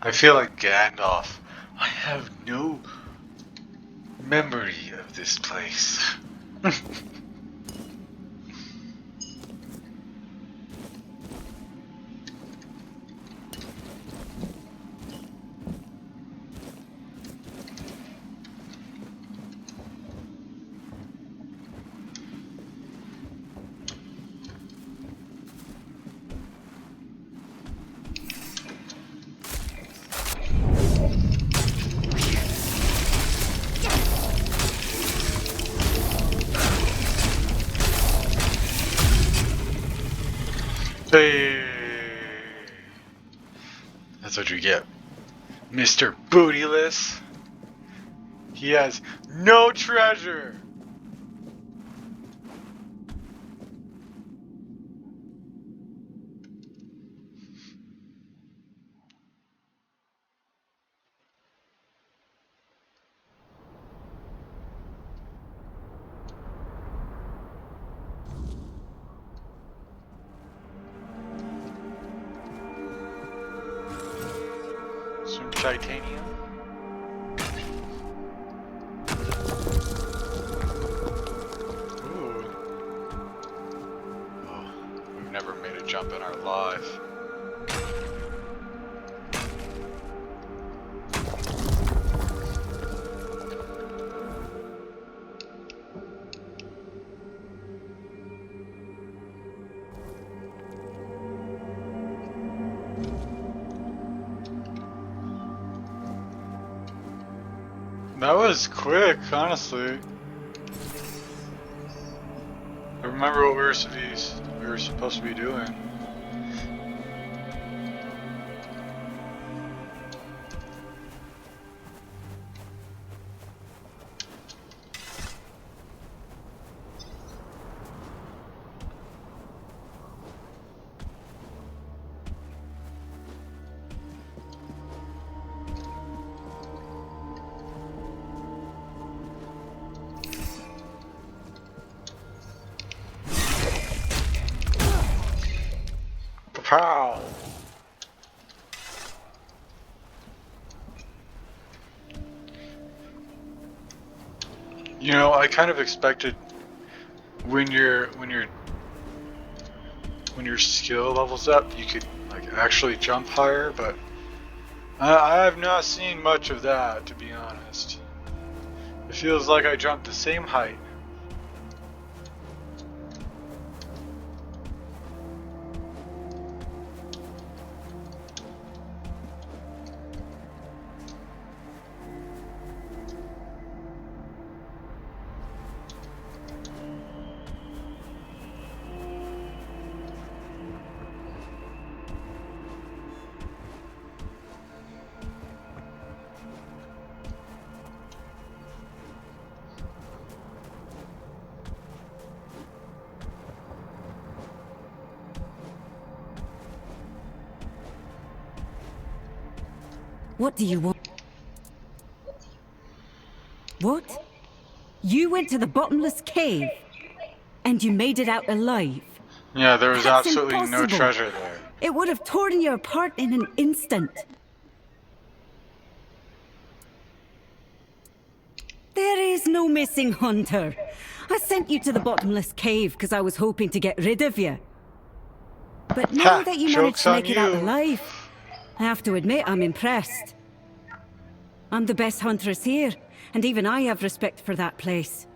I feel like Gandalf. I have no memory of this place. Hey, that's what you get, Mr. Bootyless. He has no treasure. Some titanium. Ooh. Oh, we've never made a jump in our life. That was quick, honestly. I remember what we were supposed to be doing. Pow! You know, I kind of expected when your skill levels up, you could like actually jump higher, but I have not seen much of that, to be honest. It feels like I jumped the same height. What do you want? What? You went to the bottomless cave? And you made it out alive? Yeah, there was That's absolutely no impossible. treasure there. It would have torn you apart in an instant. There is no missing hunter. I sent you to the bottomless cave because I was hoping to get rid of you. But now Ha! that you managed Joke's to on make it out you. alive, I have to admit I'm impressed. I'm the best huntress here, and even I have respect for that place.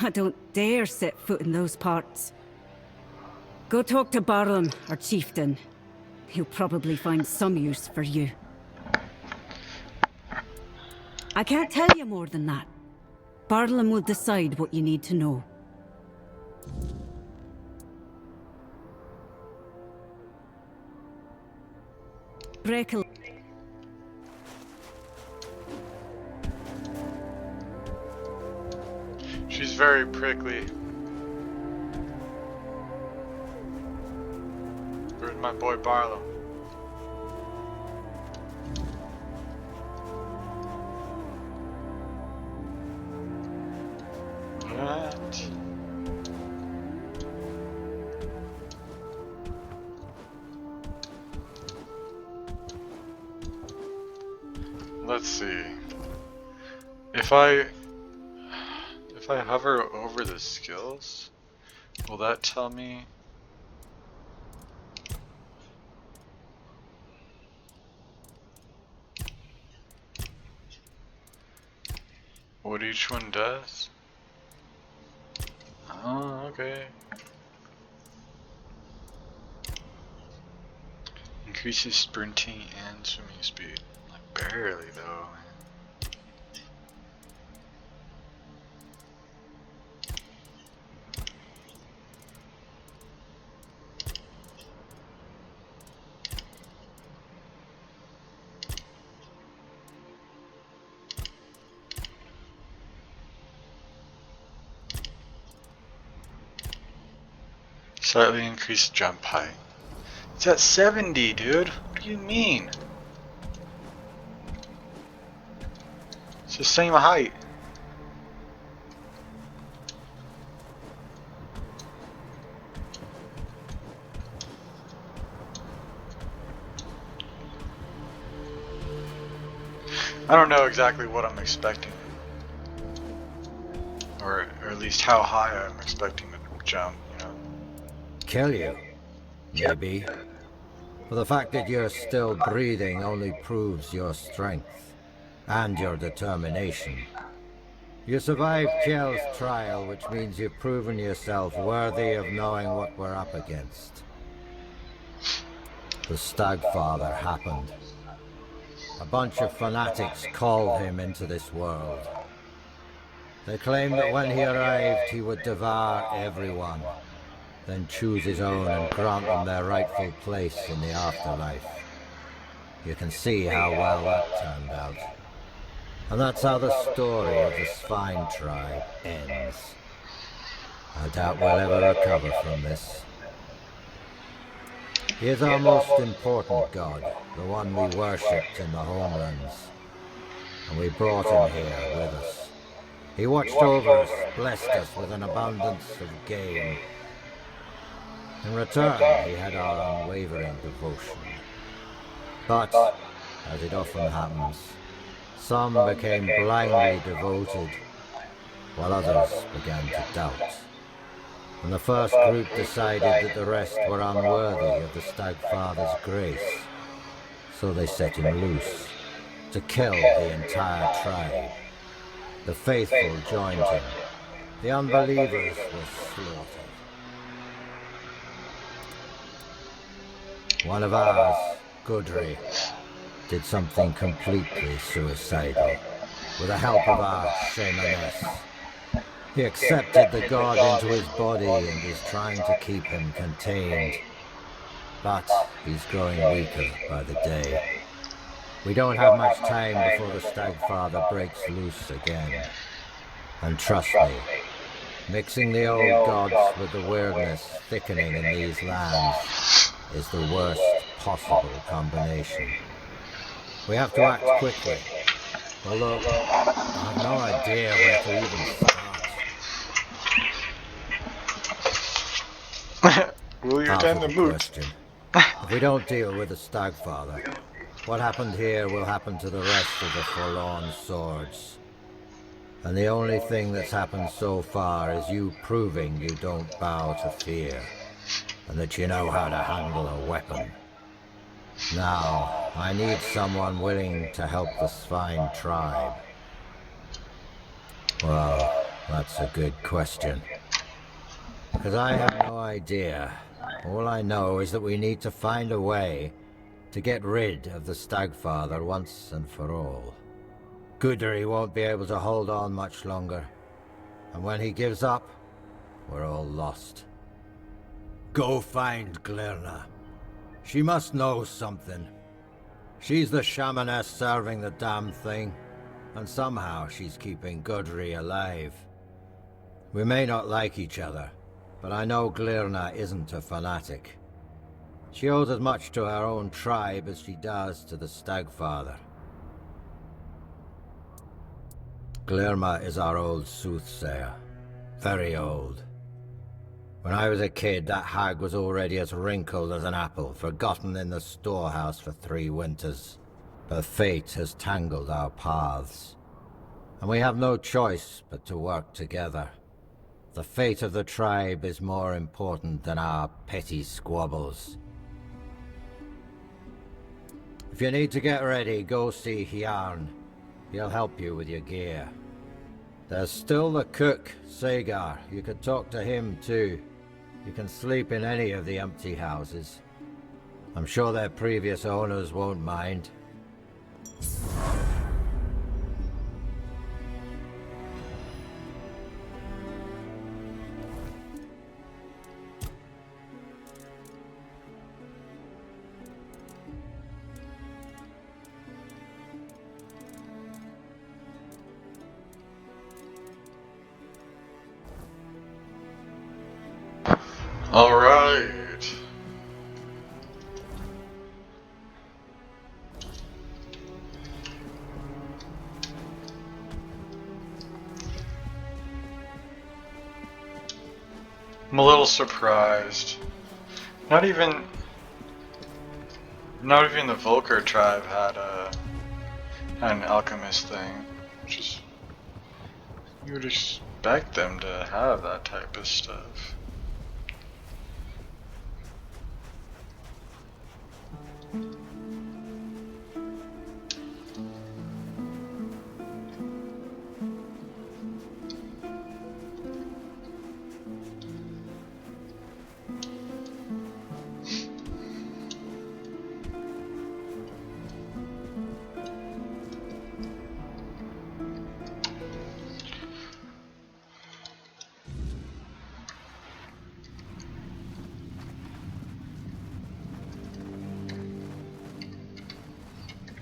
I don't dare set foot in those parts. Go talk to Barlam, our chieftain. He'll probably find some use for you. I can't tell you more than that. Barlam will decide what you need to know. Brekel. She's very prickly. Where's my boy Barlow? What? let's see. If I hover over the skills, will that tell me? What each one does? Oh, okay. Increases sprinting and swimming speed. Like barely though. Slightly increased jump height. It's at 70, dude. What do you mean? It's the same height. I don't know exactly what I'm expecting. Or at least how high I'm expecting to jump, you know. Kill you? Maybe. But the fact that you're still breathing only proves your strength. And your determination. You survived Kjell's trial, which means you've proven yourself worthy of knowing what we're up against. The Stagfather happened. A bunch of fanatics called him into this world. They claimed that when he arrived, he would devour everyone, then choose his own and grant them their rightful place in the afterlife. You can see how well that turned out. And that's how the story of the Svine tribe ends. I doubt we'll ever recover from this. He is our most important god, the one we worshipped in the homelands. And we brought him here with us. He watched over us, blessed us with an abundance of game. In return, he had our unwavering devotion. But, as it often happens, some became blindly devoted, while others began to doubt. And the first group decided that the rest were unworthy of the Stagfather's grace. So they set him loose, to kill the entire tribe. The faithful joined him. The unbelievers were slaughtered. One of ours, Gudry, did something completely suicidal, with the help of our shamaness. He accepted the god into his body and is trying to keep him contained. But he's growing weaker by the day. We don't have much time before the Stagfather breaks loose again. And trust me, mixing the old gods with the weirdness thickening in these lands is the worst possible combination. We have to act quickly, although I have no idea where to even start. Will you attend the moot? If we don't deal with the Stagfather, what happened here will happen to the rest of the Forlorn swords. And the only thing that's happened so far is you proving you don't bow to fear, and that you know how to handle a weapon. Now, I need someone willing to help the Svine tribe. Well, that's a good question. Because I have no idea. All I know is that we need to find a way to get rid of the Stagfather once and for all. Gudry won't be able to hold on much longer. And when he gives up, we're all lost. Go find Glirna. She must know something. She's the shamaness serving the damn thing, and somehow she's keeping Gudry alive. We may not like each other, but I know Glirna isn't a fanatic. She owes as much to her own tribe as she does to the Stagfather. Glirna is our old soothsayer. Very old. When I was a kid, that hag was already as wrinkled as an apple, forgotten in the storehouse for 3 winters. But fate has tangled our paths, and we have no choice but to work together. The fate of the tribe is more important than our petty squabbles. If you need to get ready, go see Hjarn. He'll help you with your gear. There's still the cook, Sagar. You could talk to him too. You can sleep in any of the empty houses. I'm sure their previous owners won't mind. All right. I'm a little surprised. Not even the Volker tribe had an alchemist thing. Which is, you would expect them to have that type of stuff.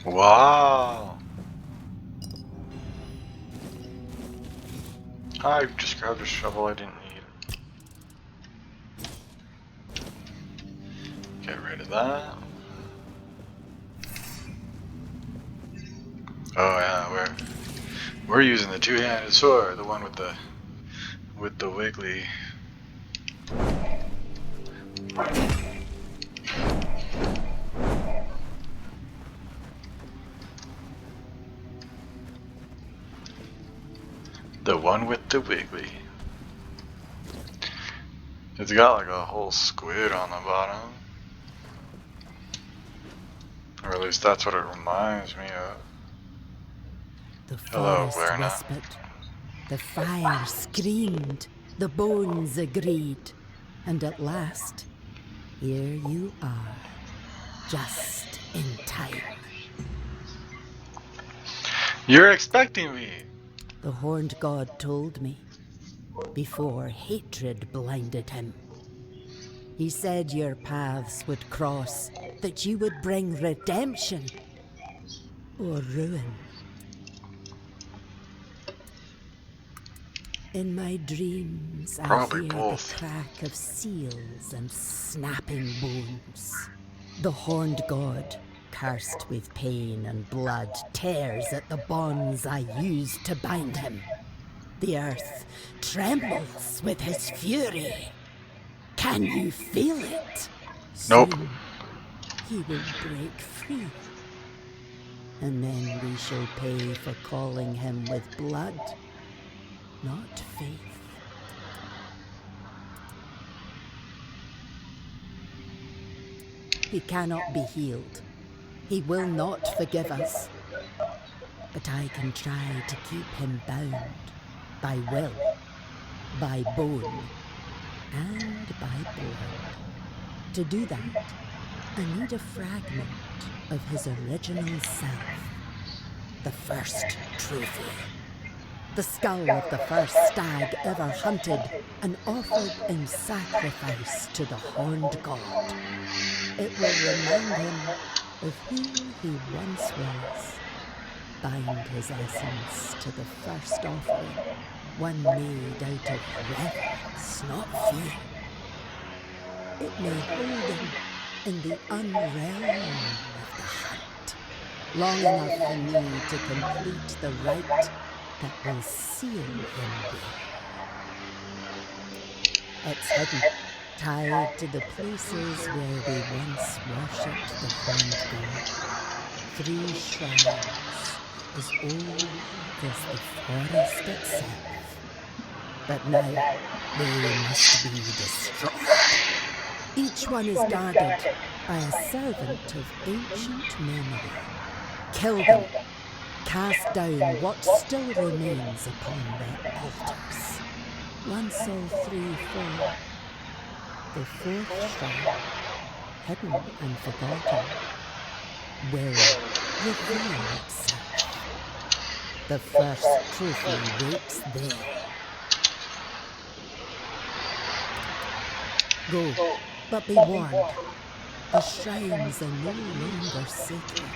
Wow. I just grabbed a shovel I didn't need. Get rid of that. Oh yeah, we're using the two-handed sword, the one with the wiggly. The one with the wiggly. It's got like a whole squid on the bottom. Or at least that's what it reminds me of. The Hello, forest Werner. whispered. The fire screamed. The bones agreed. And at last, here you are. Just in time. You're expecting me! The horned god told me, before hatred blinded him. He said your paths would cross, that you would bring redemption or ruin. In my dreams, Probably I hear both. the crack of seals and snapping bones. The horned god, cursed with pain and blood, tears at the bonds I used to bind him. The earth trembles with his fury. Can you feel it? Nope. Soon he will break free. And then we shall pay for calling him with blood, not faith. He cannot be healed. He will not forgive us. But I can try to keep him bound by will, by bone, and by blood. To do that, I need a fragment of his original self. The first trophy. The skull of the first stag ever hunted and offered in sacrifice to the horned god. It will remind him of who he once was. Bind his essence to the first offering, one made out of reverence, not fear. It may hold him in the unrealm of the hunt, long enough for me to complete the rite that will seal him there. It's hidden, tied to the places where we once worshipped the horned god. 3 shrines, as old as the forest itself. But now, they must be destroyed. Each one is guarded by a servant of ancient memory. Kill them. Cast down what still remains upon their altars. Once all 3 fall, the 4th shrine, hidden and forgotten, will reveal itself. The first trophy waits there. Go, but be warned. The shrines are no longer sacred.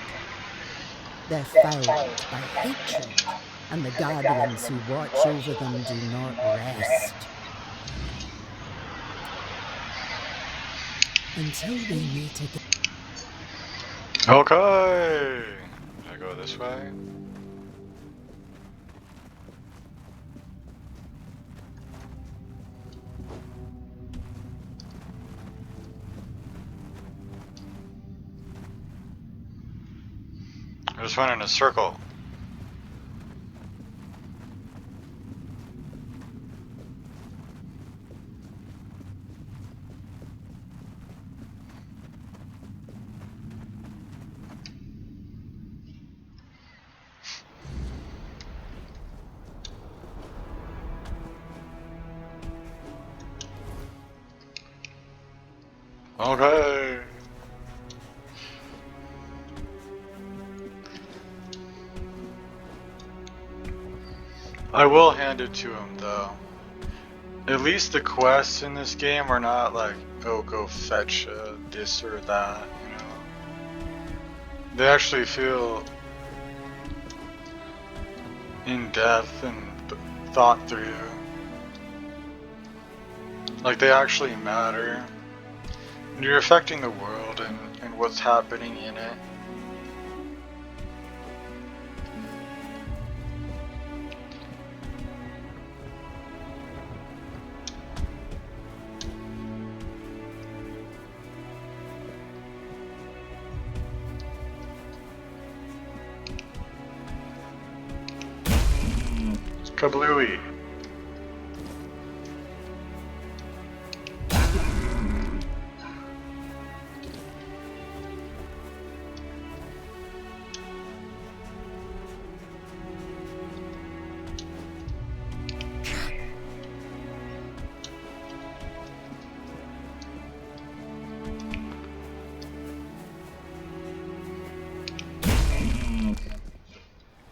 They're fouled by hatred, and the guardians who watch over them do not rest. Until we meet again. Okay. Should I go this way? I just went in a circle. Okay. I will hand it to him though. At least the quests in this game are not like, oh, go fetch this or that, you know. They actually feel in depth and thought through. Like they actually matter. And you're affecting the world and what's happening in it. Kablooey.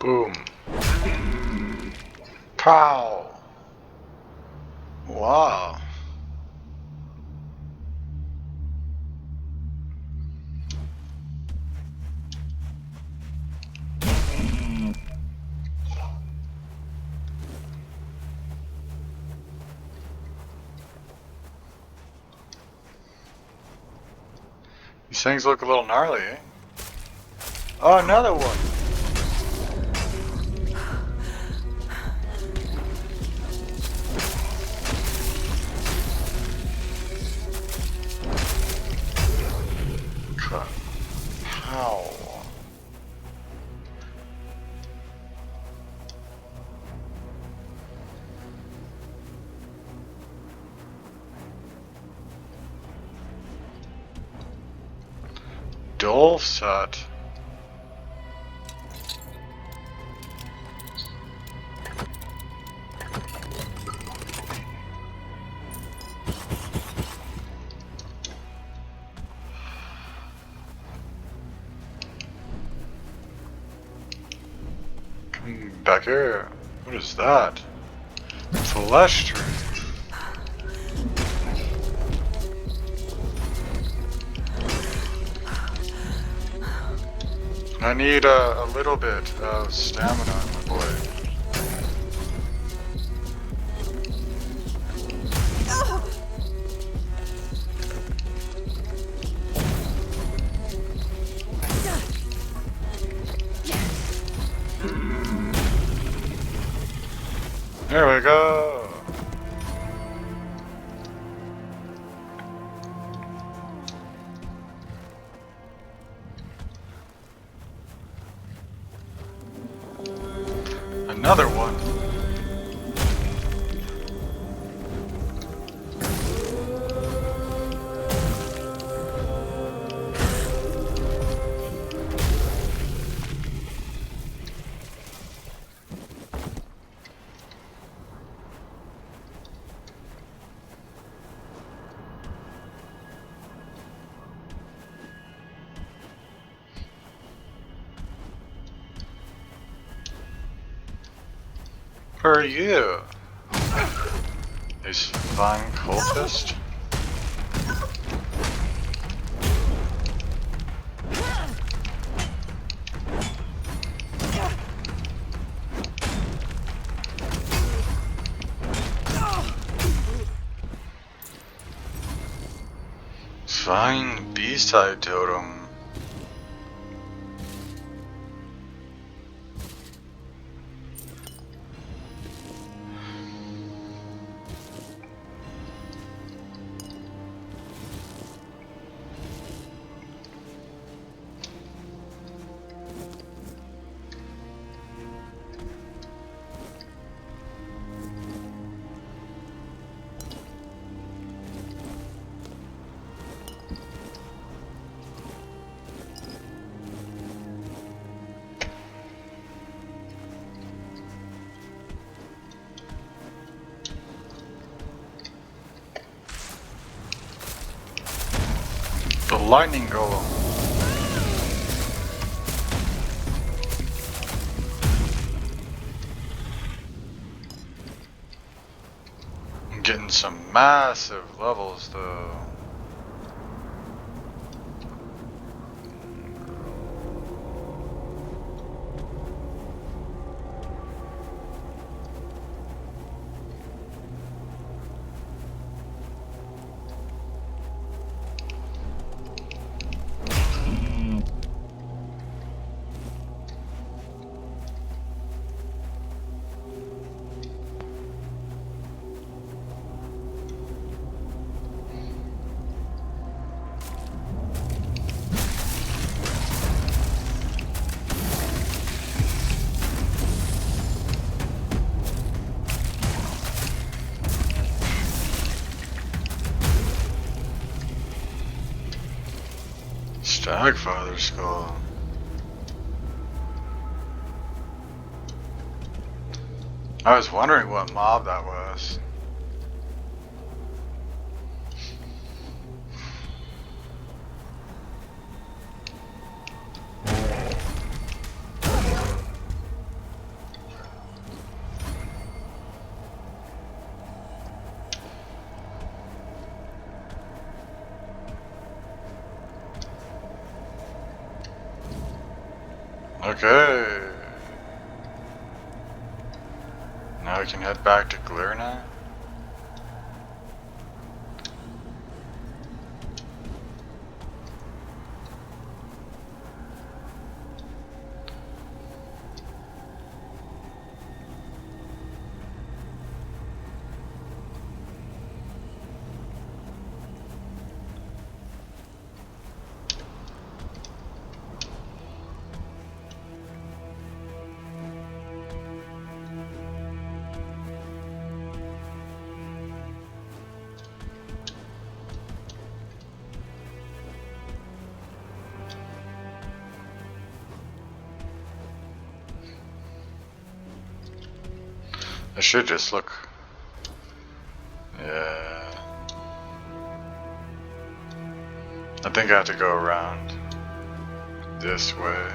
Boom. Pow! Wow. These things look a little gnarly, eh? Oh, another one! How? Dulcet. Back here. What is that? Flesh tree. I need a little bit of stamina, my boy. There we go. Another one. Who are you? This fine cultist? Fine B-side totem. The lightning golem. I'm getting some massive levels though. Stagfather skull. I was wondering what mob that was. Okay. Now we can head back to Glirna. I should just look. Yeah. I think I have to go around this way.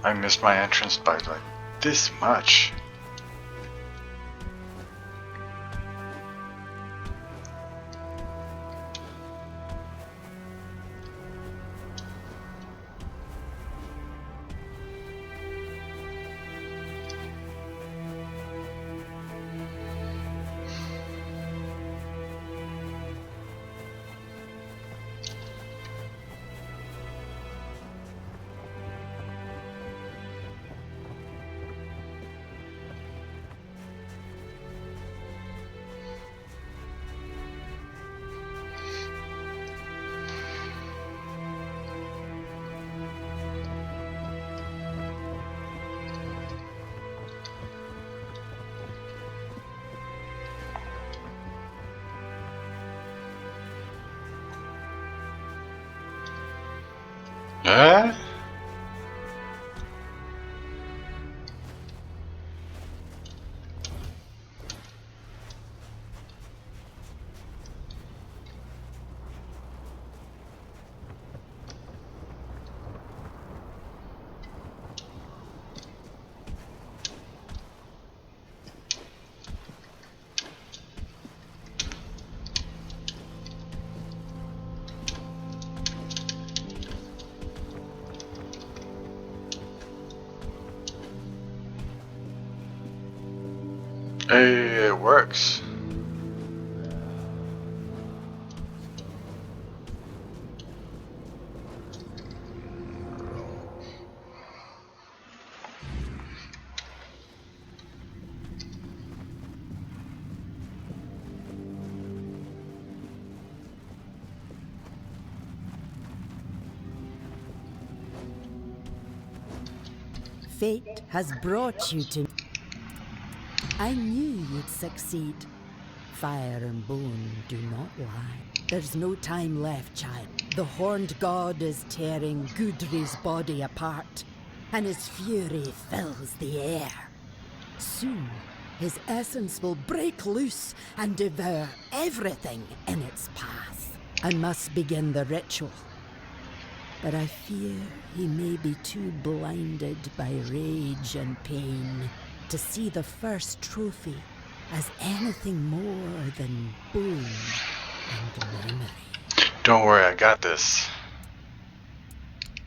I missed my entrance by like this much. Eh? Hey, it works. Fate has brought you to. I knew you'd succeed. Fire and bone do not lie. There's no time left, child. The horned god is tearing Gudri's body apart, and his fury fills the air. Soon, his essence will break loose and devour everything in its path. I must begin the ritual. But I fear he may be too blinded by rage and pain to see the first trophy as anything more than bone and memory. Don't worry, I got this.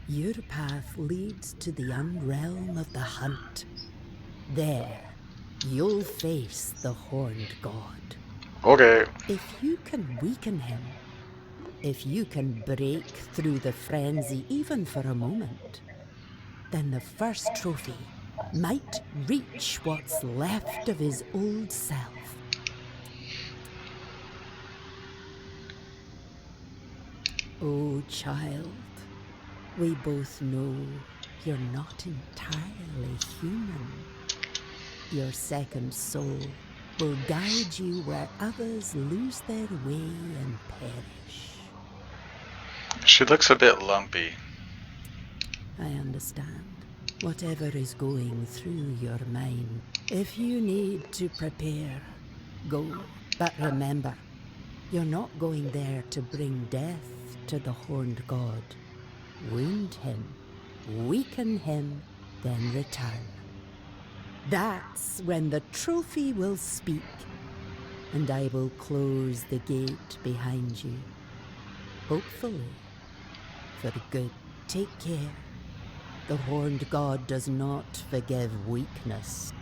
Your path leads to the unrealm of the hunt. There, you'll face the horned god. Okay. If you can weaken him, if you can break through the frenzy even for a moment, then the first trophy might reach what's left of his old self. Oh, child, we both know you're not entirely human. Your second soul will guide you where others lose their way and perish. She looks a bit lumpy. I understand. Whatever is going through your mind. If you need to prepare, go. But remember, you're not going there to bring death to the horned god. Wound him, weaken him, then return. That's when the trophy will speak, and I will close the gate behind you. Hopefully, for good. Take care. The horned god does not forgive weakness.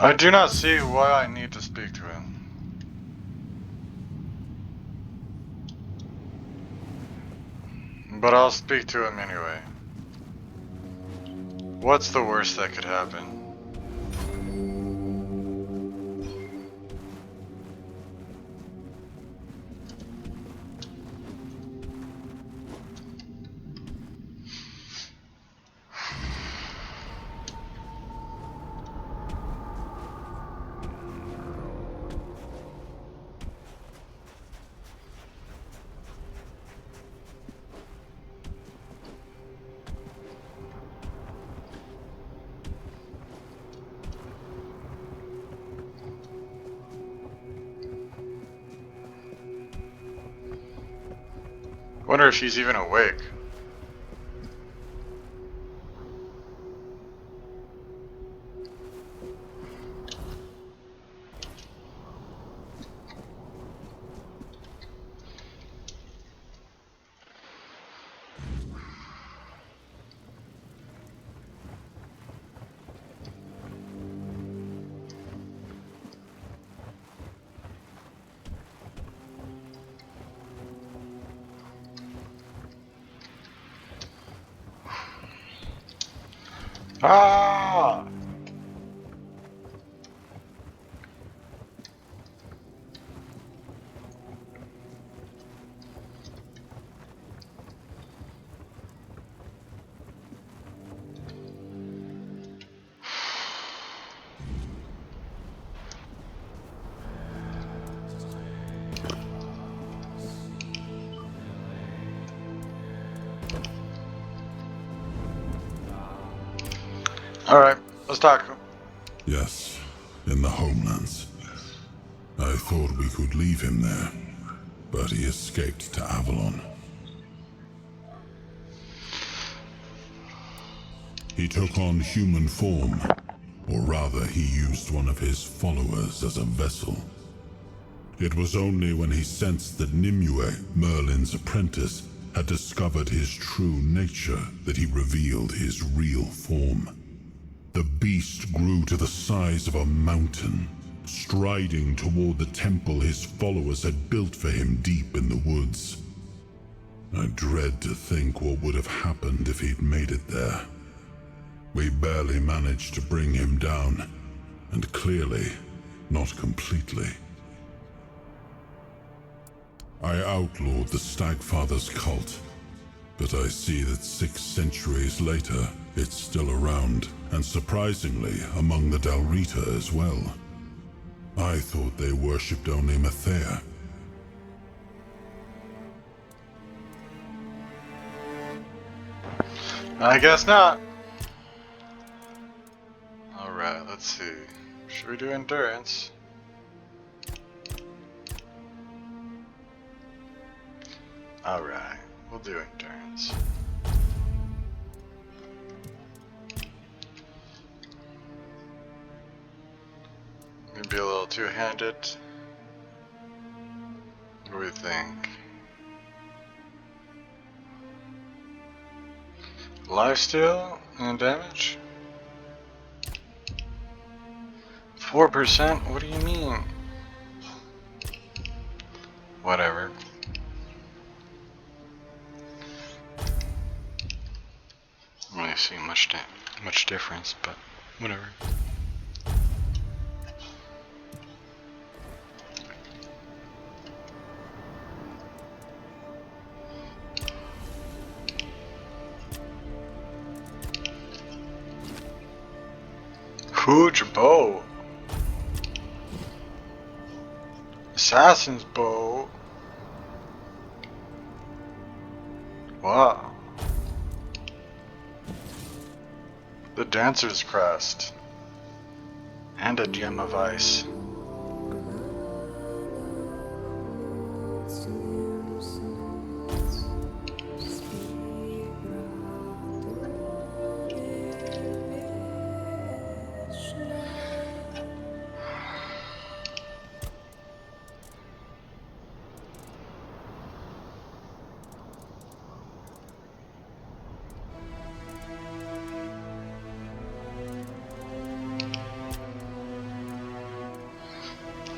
I do not see why I need to speak to him. But I'll speak to him anyway. What's the worst that could happen? Wonder if she's even awake. Ah! Alright, let's talk. Yes, in the homelands. I thought we could leave him there, but he escaped to Avalon. He took on human form, or rather he used one of his followers as a vessel. It was only when he sensed that Nimue, Merlin's apprentice, had discovered his true nature that he revealed his real form. The beast grew to the size of a mountain, striding toward the temple his followers had built for him deep in the woods. I dread to think what would have happened if he'd made it there. We barely managed to bring him down, and clearly, not completely. I outlawed the Stagfather's cult, but I see that 6 centuries later, it's still around, and surprisingly, among the Dalrita as well. I thought they worshipped only Mathea. I guess not. Alright, let's see. Should we do endurance? Alright, we'll do endurance. Maybe a little two-handed. What do we think? Lifesteal and damage? 4%? What do you mean? Whatever. I don't really see much difference, but whatever. Huge bow. Assassin's bow. Wow. The Dancer's Crest. And a gem of ice.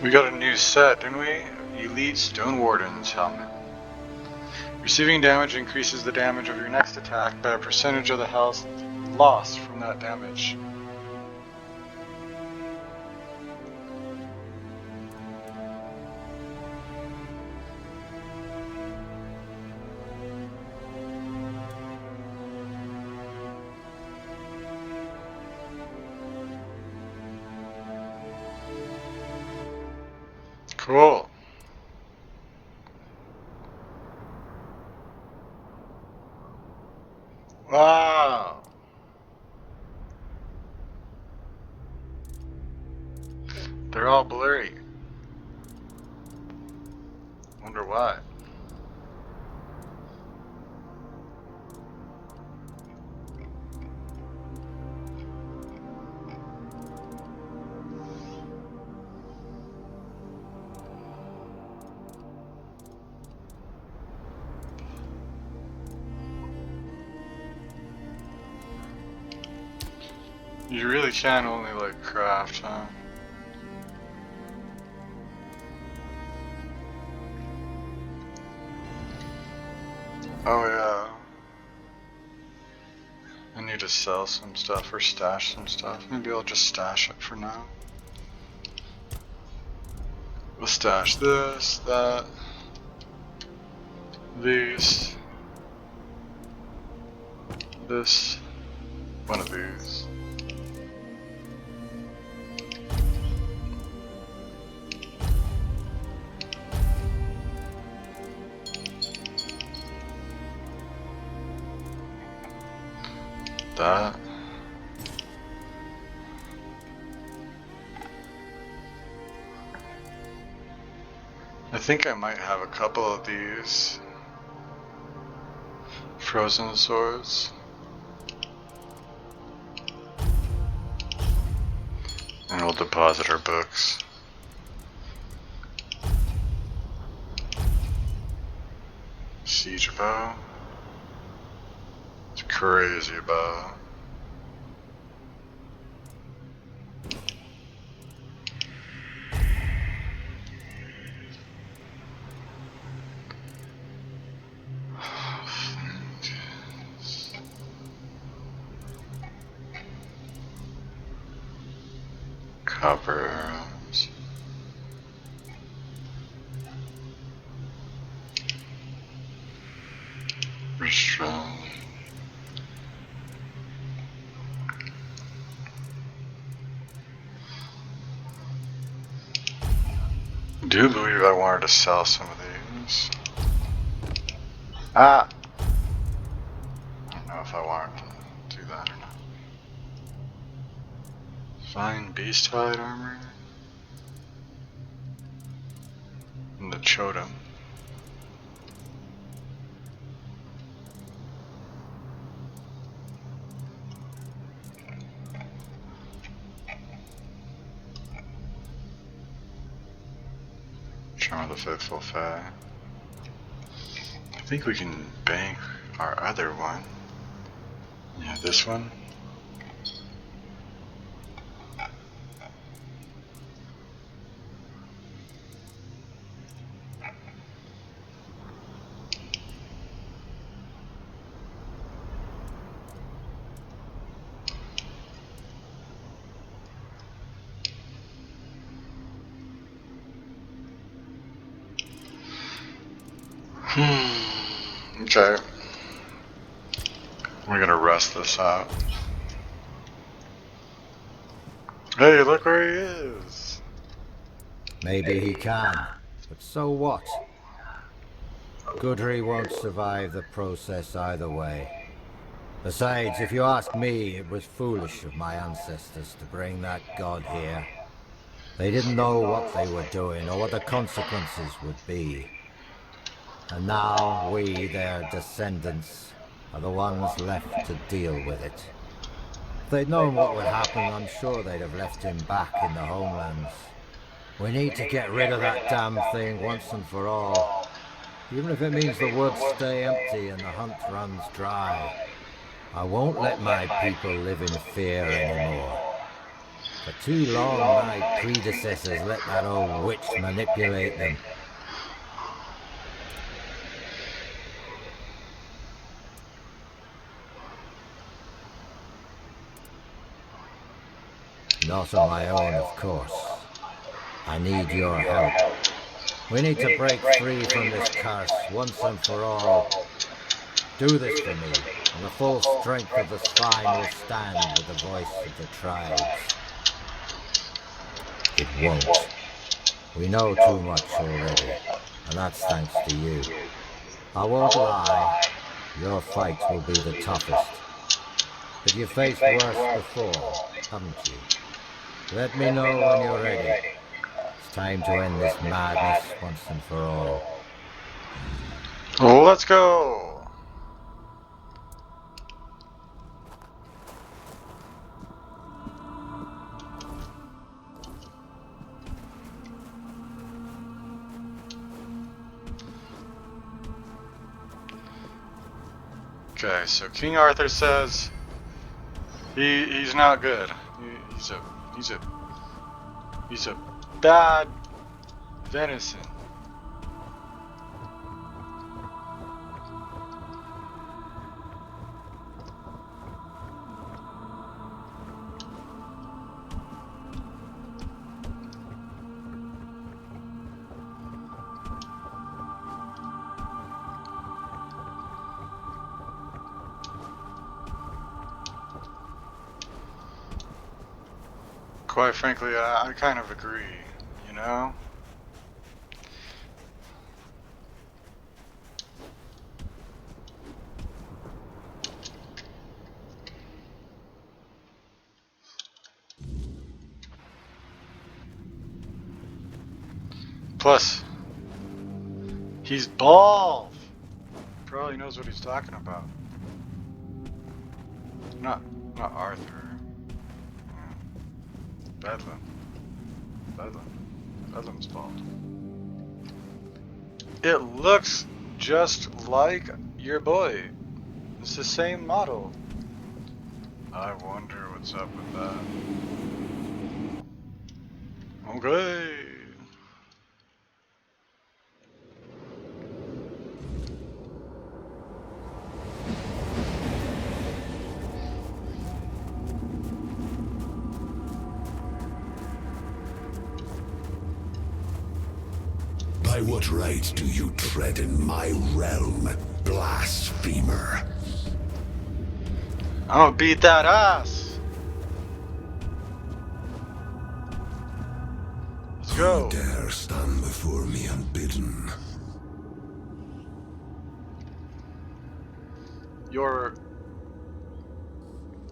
We got a new set, didn't we? Elite Stone Warden's helmet. Receiving damage increases the damage of your next attack by a percentage of the health lost from that damage. Cool. Wow. They're all blurry. Wonder why. You really can only like craft, huh? Oh yeah. I need to sell some stuff or stash some stuff. Maybe I'll just stash it for now. We'll stash this, that, these, this, one of these. That. I think I might have a couple of these frozen swords. And we'll deposit our books. Siege bow. It's crazy bow. Copper arrows. Restraint. I do believe I wanted to sell some of these. I don't know if I wanted to do that or not. Fine beast-hide armor. And the Chotem. Charm of the Faithful Fae. I think we can bank our other one. Yeah, this one. Okay. We're gonna rest this out. Hey, look where he is! Maybe he can, but so what? Gudry won't survive the process either way. Besides, if you ask me, it was foolish of my ancestors to bring that god here. They didn't know what they were doing or what the consequences would be. And now we, their descendants, are the ones left to deal with it. If they'd known what would happen, I'm sure they'd have left him back in the homelands. We need to get rid of that damn thing once and for all. Even if it means the woods stay empty and the hunt runs dry. I won't let my people live in fear anymore. For too long, my predecessors let that old witch manipulate them. Not on my own, of course. I need your help. We need to break free from this curse once and for all. Do this for me, and the full strength of the spine will stand with the voice of the tribes. It won't. We know too much already, and that's thanks to you. I won't lie, your fight will be the toughest. But you've faced worse before, haven't you? Let me know when you're ready. It's time to end this madness once and for all. Let's go! Okay, so King Arthur says he's not good. He's a bad venison. Quite frankly, I kind of agree, you know? Plus, He's bald. Probably knows what he's talking about. Not Arthur. Bedlam. Bedlam's bald. It looks just like your boy. It's the same model. I wonder what's up with that. Okay. By what right do you tread in my realm, blasphemer? I'm gonna beat that ass. Let's go. Who dare stand before me unbidden? Your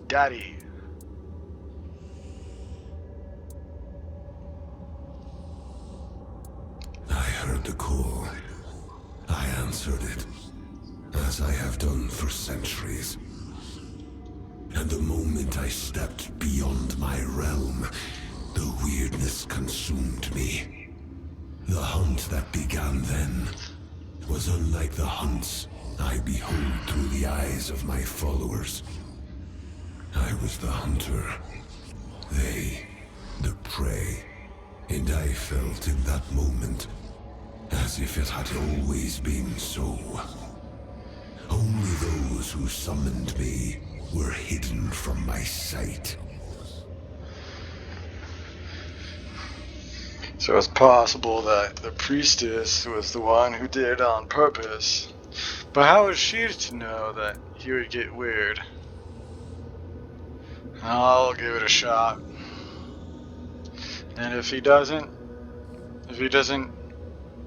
daddy. I heard the call. I answered it, as I have done for centuries. And the moment I stepped beyond my realm, the weirdness consumed me. The hunt that began then was unlike the hunts I behold through the eyes of my followers. I was the hunter, they the prey, and I felt in that moment as if it had always been so. Only those who summoned me were hidden from my sight. So it's possible that the priestess was the one who did it on purpose. But how was she to know that he would get weird? I'll give it a shot. And if he doesn't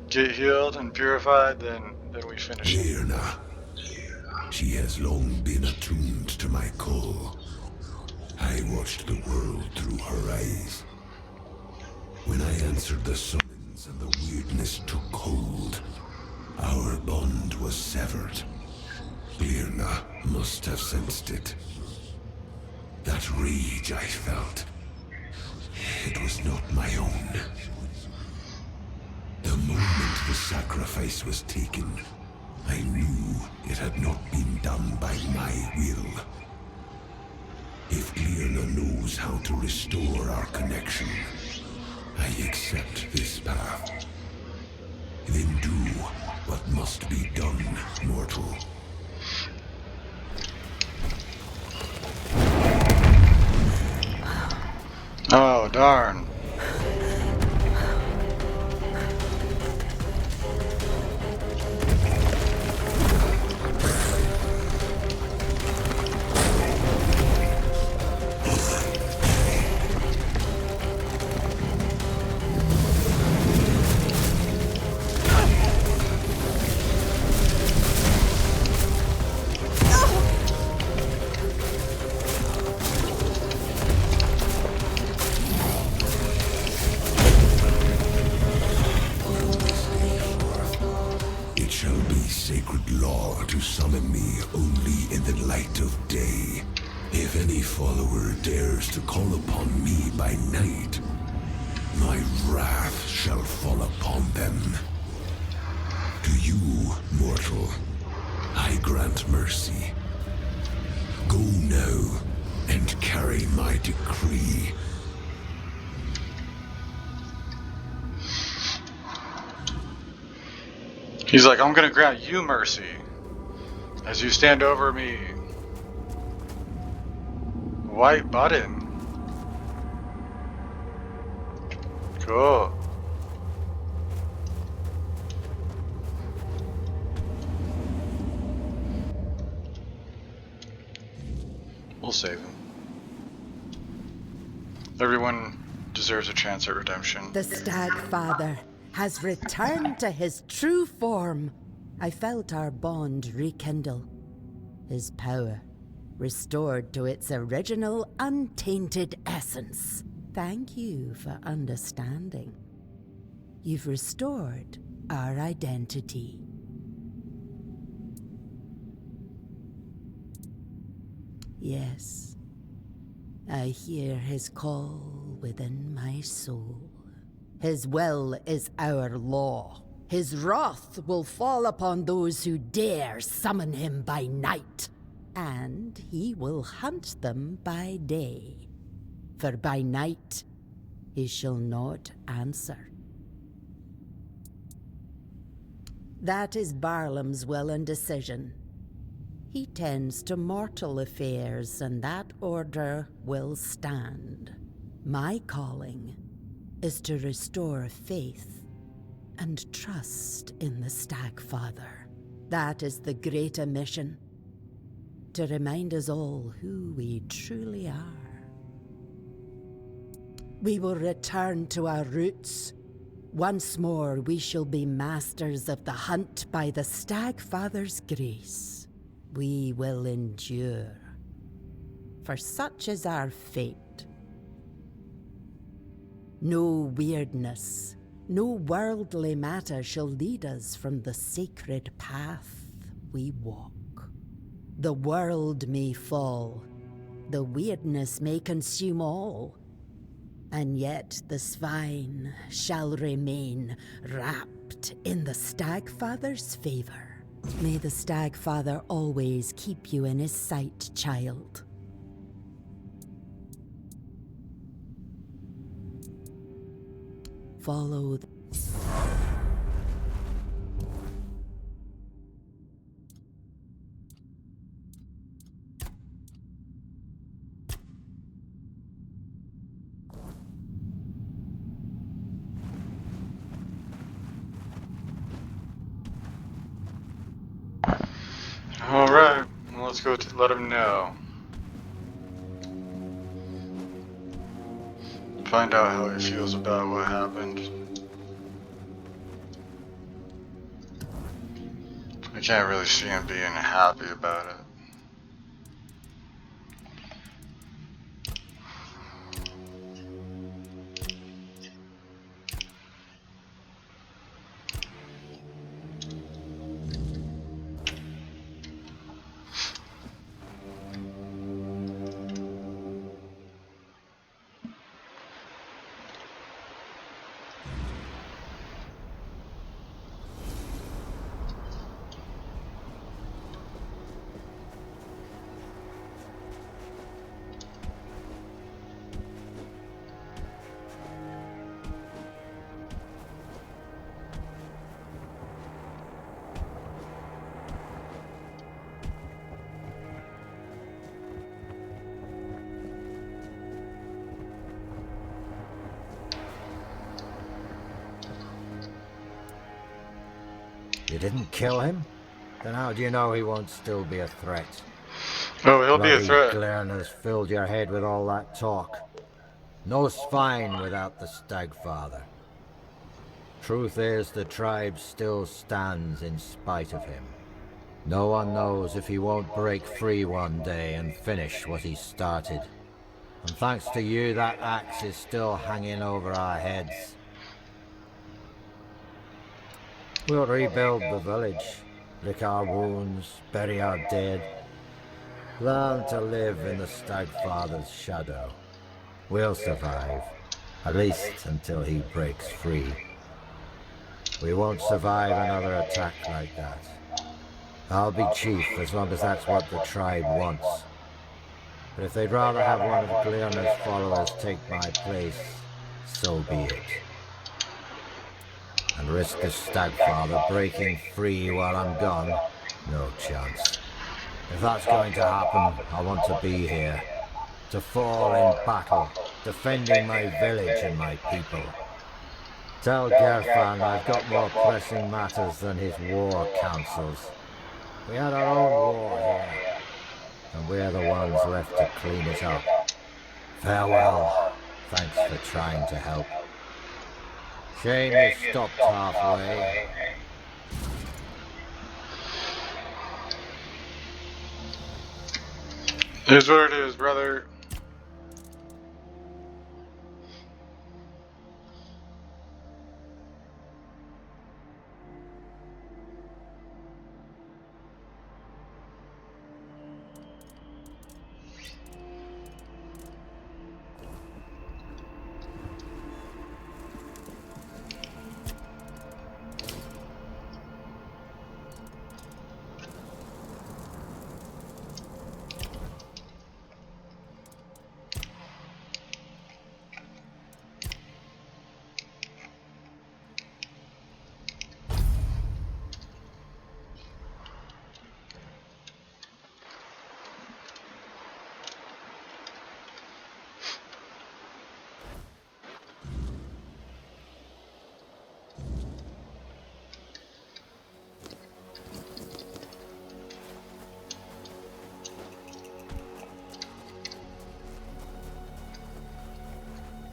get healed and purified, then we finish him. Lirna. She has long been attuned to my call. I watched the world through her eyes. When I answered the summons and the weirdness took hold, our bond was severed. Lirna must have sensed it. That rage I felt, it was not my own. The moment the sacrifice was taken, I knew it had not been done by my will. If Lirna knows how to restore our connection, I accept this path. Then do what must be done, mortal. Oh, darn. Sacred law to summon me only in the light of day. If any follower dares to call upon me by night, my wrath shall fall upon them. To you, mortal, I grant mercy. Go now and carry my decree. He's like, I'm gonna grant you mercy as you stand over me. White button. Cool. We'll save him. Everyone deserves a chance at redemption. The Stag Father has returned to his true form. I felt our bond rekindle. His power restored to its original untainted essence. Thank you for understanding. You've restored our identity. Yes, I hear his call within my soul. His will is our law. His wrath will fall upon those who dare summon him by night. And he will hunt them by day. For by night he shall not answer. That is Barlam's will and decision. He tends to mortal affairs, and that order will stand. My calling is to restore faith and trust in the Stagfather. That is the greater mission, to remind us all who we truly are. We will return to our roots. Once more, we shall be masters of the hunt by the Stagfather's grace. We will endure, for such is our fate. No weirdness, no worldly matter shall lead us from the sacred path we walk. The world may fall, the weirdness may consume all, and yet the swine shall remain wrapped in the Stagfather's favor. May the Stagfather always keep you in his sight, child. Follow the... Alright, well, let's go let him know. Find out how he feels about what happened. I can't really see him being happy about it. You didn't kill him? Then how do you know he won't still be a threat? Oh, he'll be a Bloody threat. Glarner's filled your head with all that talk. No swine without the Stagfather. Truth is, the tribe still stands in spite of him. No one knows if he won't break free one day and finish what he started. And thanks to you, that axe is still hanging over our heads. We'll rebuild the village, lick our wounds, bury our dead. Learn to live in the Stagfather's shadow. We'll survive, at least until he breaks free. We won't survive another attack like that. I'll be chief as long as that's what the tribe wants. But if they'd rather have one of Glarner's followers take my place, so be it. And risk the Stagfather breaking free while I'm gone? No chance. If that's going to happen, I want to be here. To fall in battle, defending my village and my people. Tell Gerfan I've got more pressing matters than his war councils. We had our own war here, and we're the ones left to clean it up. Farewell. Thanks for trying to help. Shame you stopped halfway. Here's what it is, brother.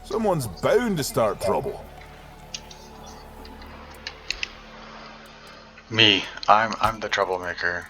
Someone's bound to start trouble. Me. I'm the troublemaker.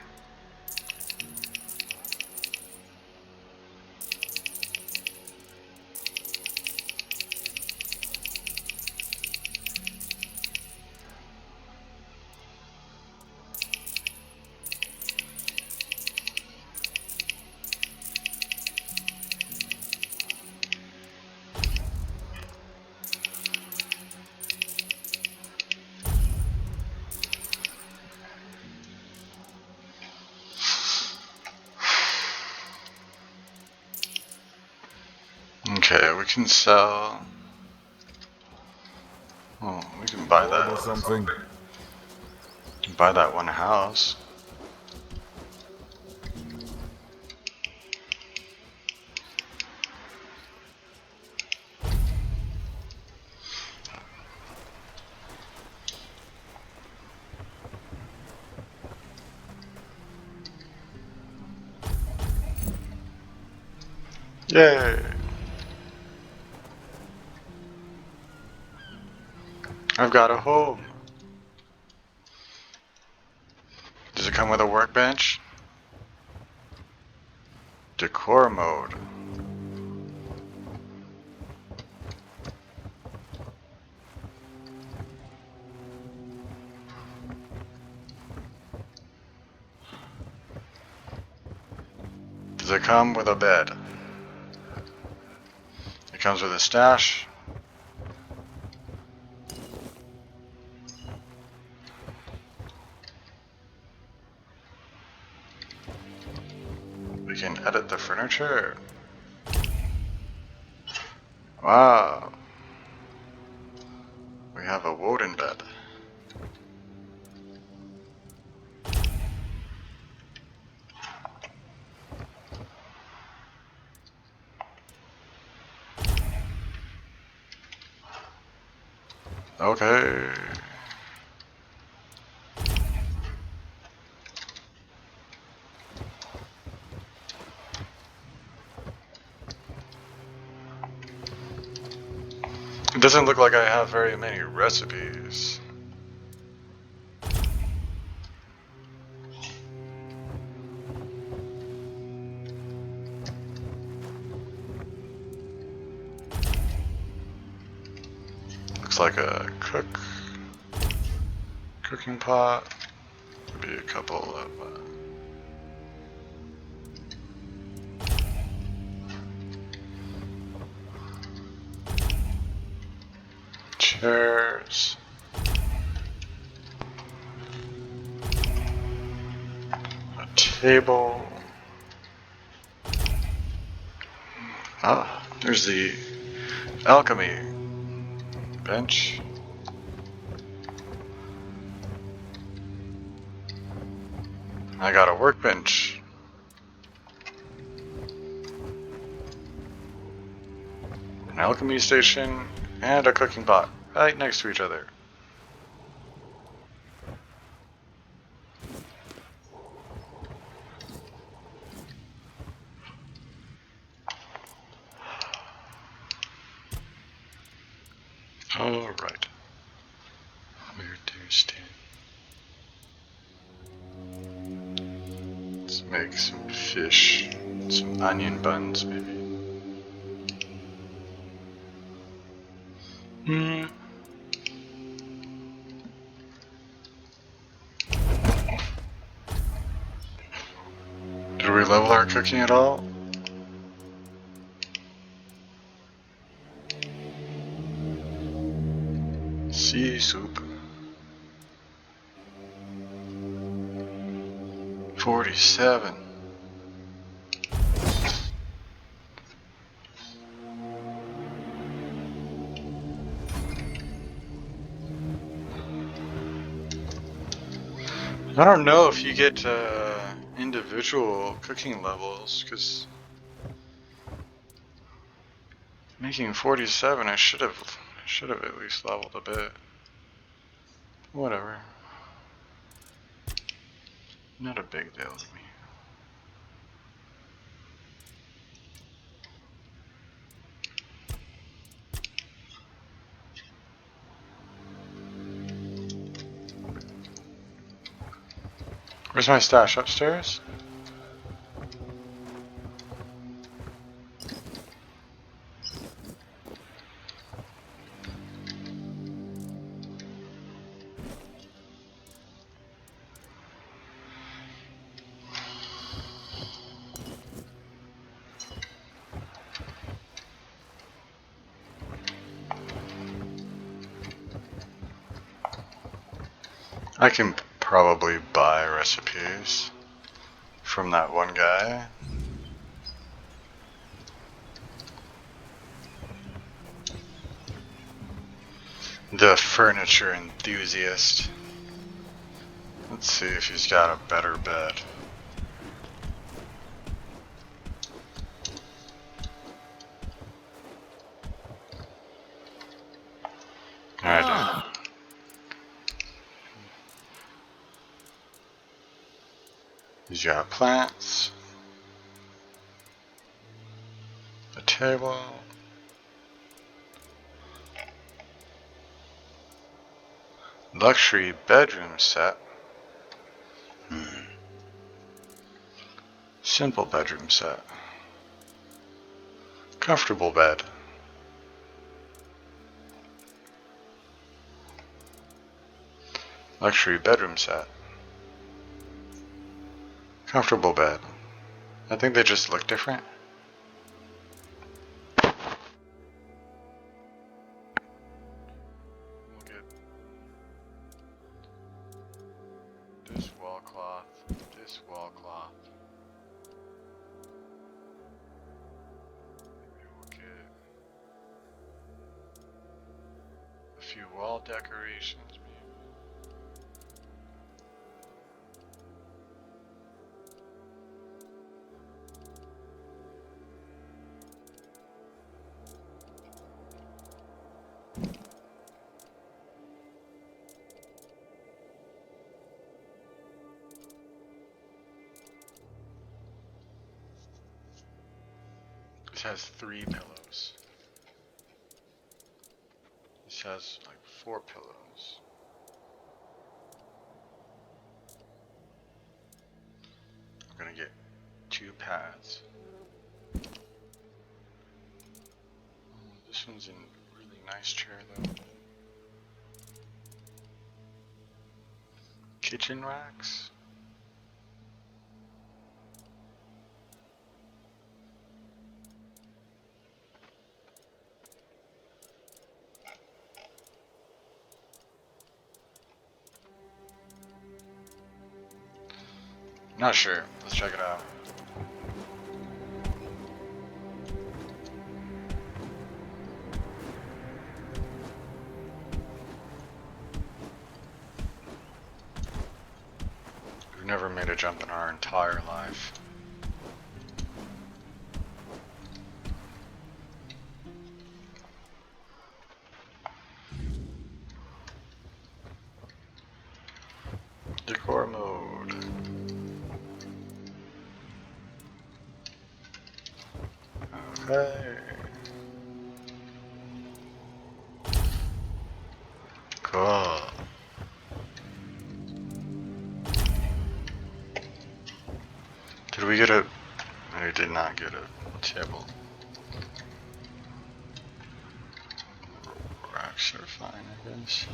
Okay, we can sell. Oh, we can buy Or that. something. Buy that one house. Yay! I've got a home. Does it come with a workbench? Decor mode. Does it come with a bed? It comes with a stash. We can edit the furniture. Wow. We have a Woden bed. Okay. It doesn't look like I have very many recipes. Looks like a cooking pot. Maybe a couple of chairs. A table. Ah, there's the alchemy bench. I got a workbench. An alchemy station and a cooking pot right next to each other. All right. Where to stand? Let's make some fish, some onion buns, maybe. Did we level our cooking at all? Sea soup. 47. I don't know if you get individual cooking levels, because making 47, I should have at least leveled a bit. Whatever. Not a big deal to me. Where's my stash? Upstairs? I can probably buy recipes from that one guy. The furniture enthusiast. Let's see if he's got a better bed. I do. He's got plants, a table, luxury bedroom set, simple bedroom set, comfortable bed, luxury bedroom set, comfortable bed. I think they just look different. We'll get this wall cloth, this wall cloth. Maybe we'll get a few wall decorations, maybe. This has 3 pillows. This has like 4 pillows. I'm gonna get 2 pads. This one's in a really nice chair though. Kitchen racks. Not sure. Let's check it out. We've never made a jump in our entire life. Decor mode. Okay. Cool. Did we get a... No, we did not get a table. Racks are fine, I guess.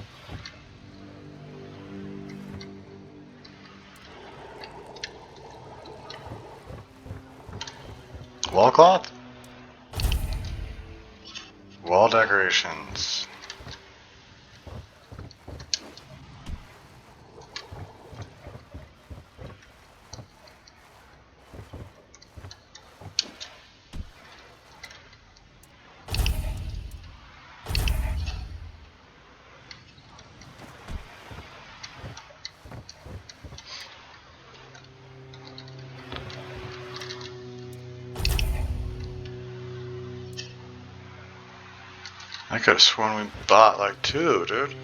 Wall cloth? Wall decorations. I could have sworn we bought like 2, dude.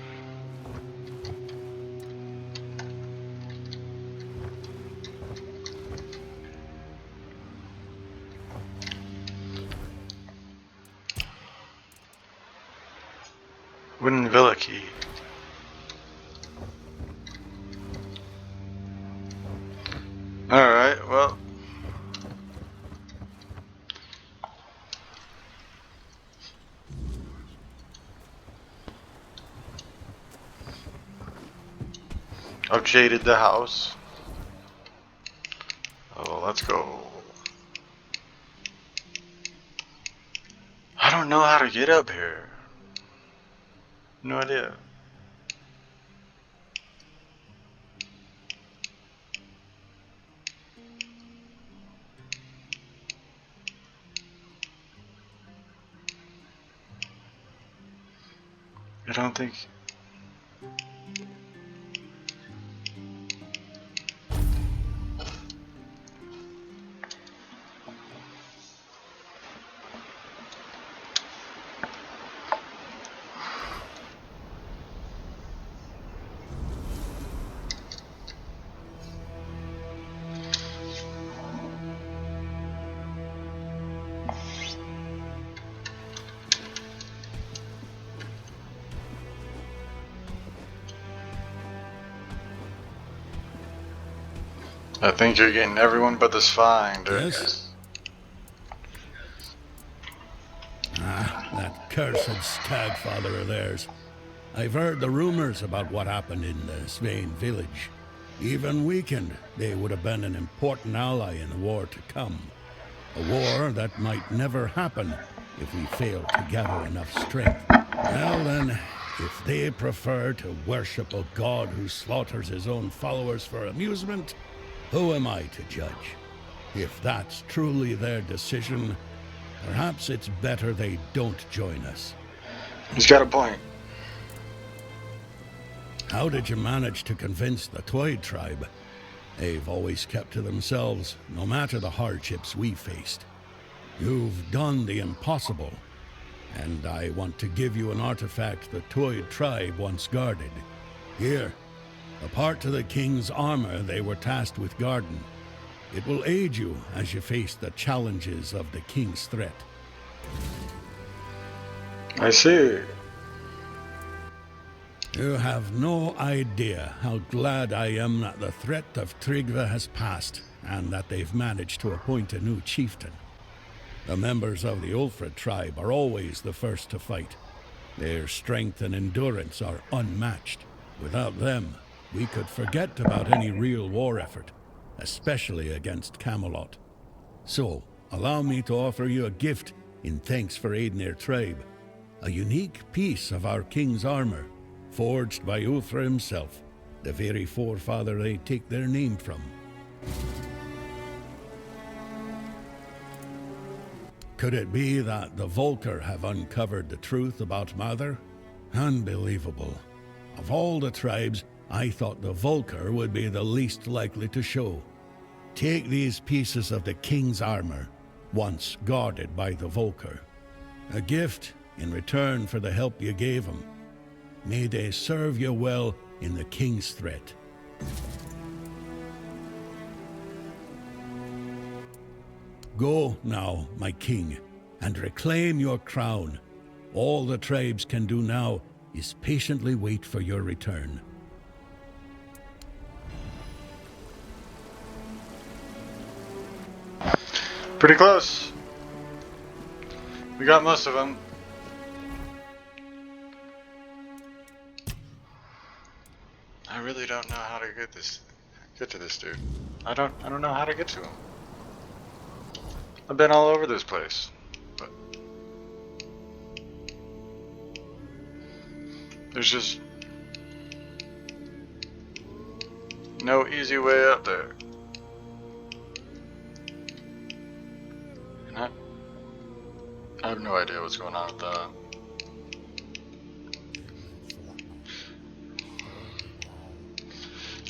Wooden villa key. Alright, well. I've jaded the house. Oh, let's go. I don't know how to get up here. No idea. I don't think. I think you're getting everyone but this find. Yes? Ah, that cursed stagfather of theirs. I've heard the rumors about what happened in the Svein village. Even weakened, they would have been an important ally in the war to come. A war that might never happen if we fail to gather enough strength. Well then, if they prefer to worship a god who slaughters his own followers for amusement, who am I to judge? If that's truly their decision, perhaps it's better they don't join us. He's got a point. How did you manage to convince the Twyde tribe? They've always kept to themselves, no matter the hardships we faced. You've done the impossible, and I want to give you an artifact the Twyde tribe once guarded. Here, a part to the king's armor they were tasked with guarding. It will aid you as you face the challenges of the king's threat. I see. You have no idea how glad I am that the threat of Tryggve has passed, and that they've managed to appoint a new chieftain. The members of the Ulfred tribe are always the first to fight. Their strength and endurance are unmatched. Without them, we could forget about any real war effort, especially against Camelot. So, allow me to offer you a gift in thanks for aiding their tribe. A unique piece of our king's armor, forged by Ulfr himself, the very forefather they take their name from. Could it be that the Volker have uncovered the truth about Mother? Unbelievable. Of all the tribes, I thought the Volker would be the least likely to show. Take these pieces of the king's armor, once guarded by the Volker. A gift in return for the help you gave him. May they serve you well in the king's threat. Go now, my king, and reclaim your crown. All the tribes can do now is patiently wait for your return. Pretty close. We got most of them. I really don't know how to get to this dude. I don't know how to get to him. I've been all over this place, but there's just no easy way up there. And I have no idea what's going on with that.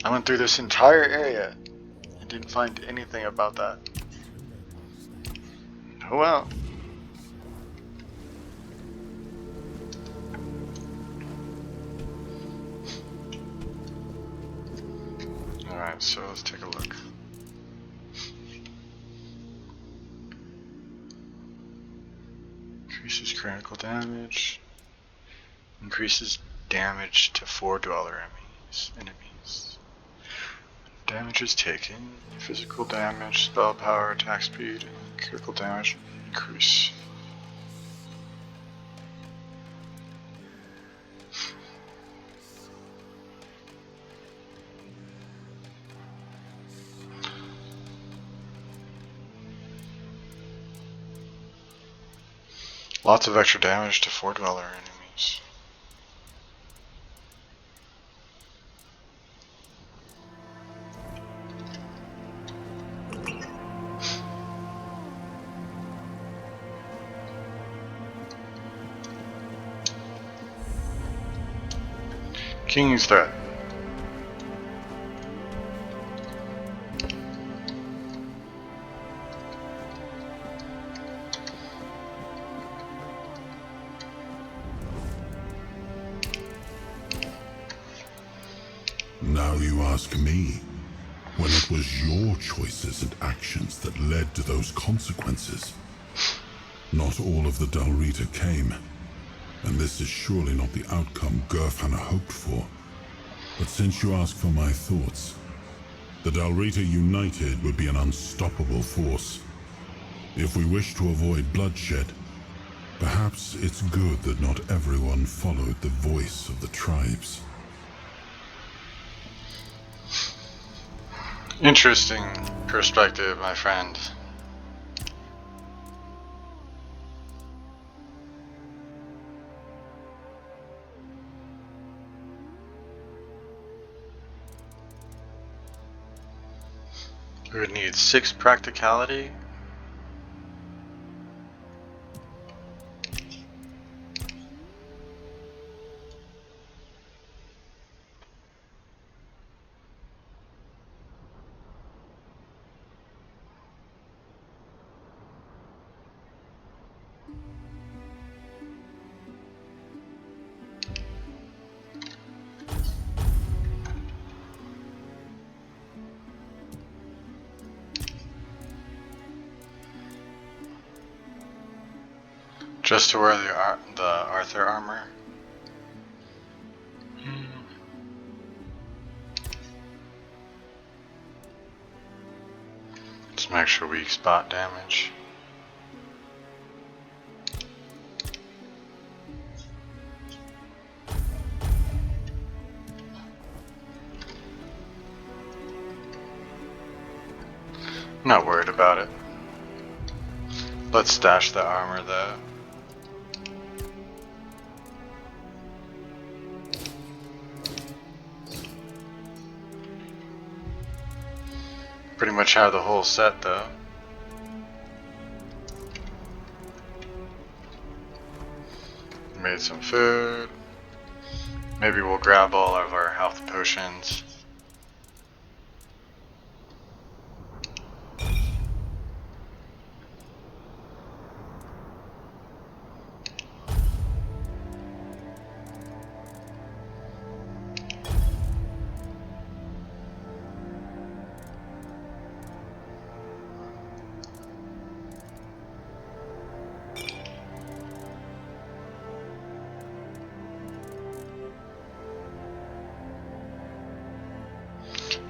I went through this entire area and didn't find anything about that. Oh well. Alright, so let's take a look. Increases critical damage. Increases damage to 4 dweller enemies. Damage is taken. Physical damage, spell power, attack speed, and critical damage increase. Lots of extra damage to Four Dweller enemies. King's Threat. Now you ask me, when it was your choices and actions that led to those consequences. Not all of the Dalrita came, and this is surely not the outcome Gerfhanna hoped for. But since you ask for my thoughts, the Dalrita united would be an unstoppable force. If we wish to avoid bloodshed, perhaps it's good that not everyone followed the voice of the tribes. Interesting perspective, my friend. We would need 6 practicality. Just to wear the Arthur armor. Some extra weak spot damage. Not worried about it. Let's stash the armor though. Pretty much have the whole set though. Made some food. Maybe we'll grab all of our health potions.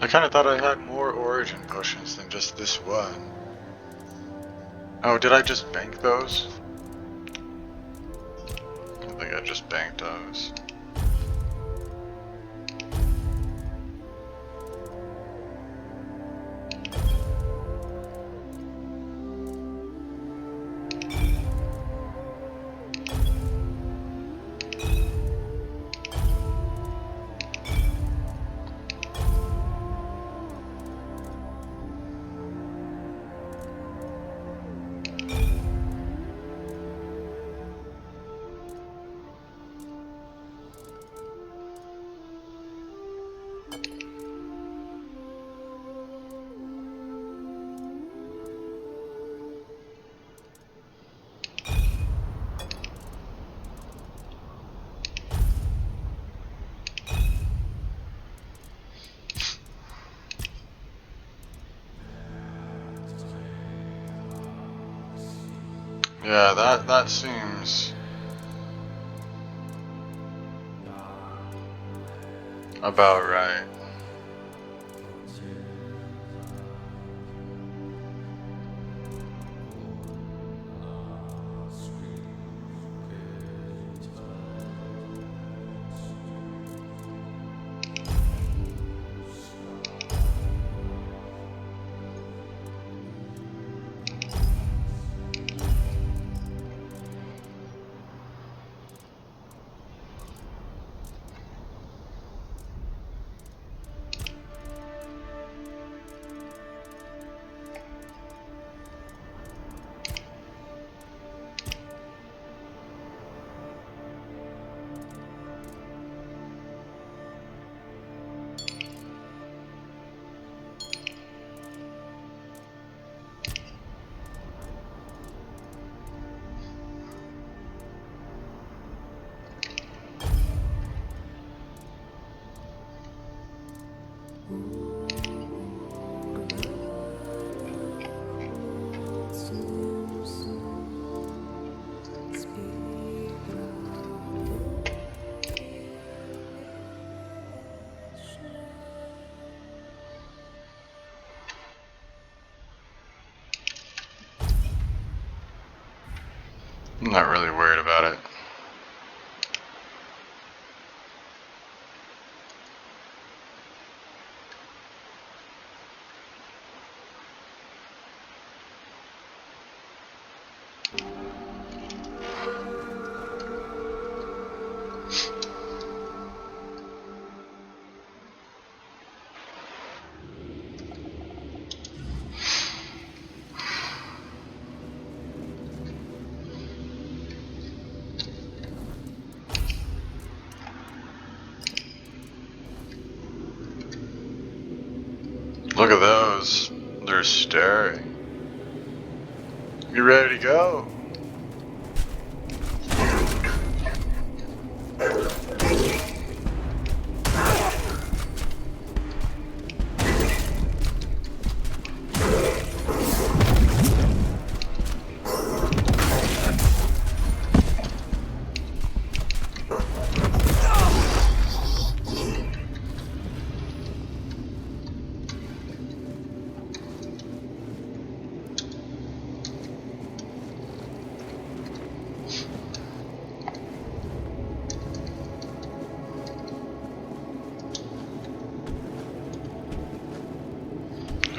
I kind of thought I had more origin potions than just this one. Oh, did I just bank those? I think I just banked those. Yeah, that seems about right. I'm not really worried about it. Look at those. They're staring. You ready to go?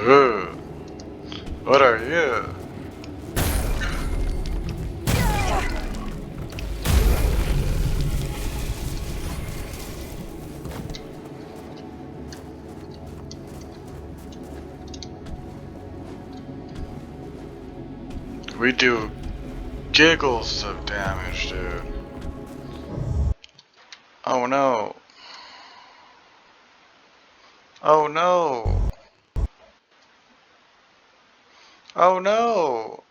Ooh. What are you? We do giggles of damage, dude. Oh no. Oh no. Oh no.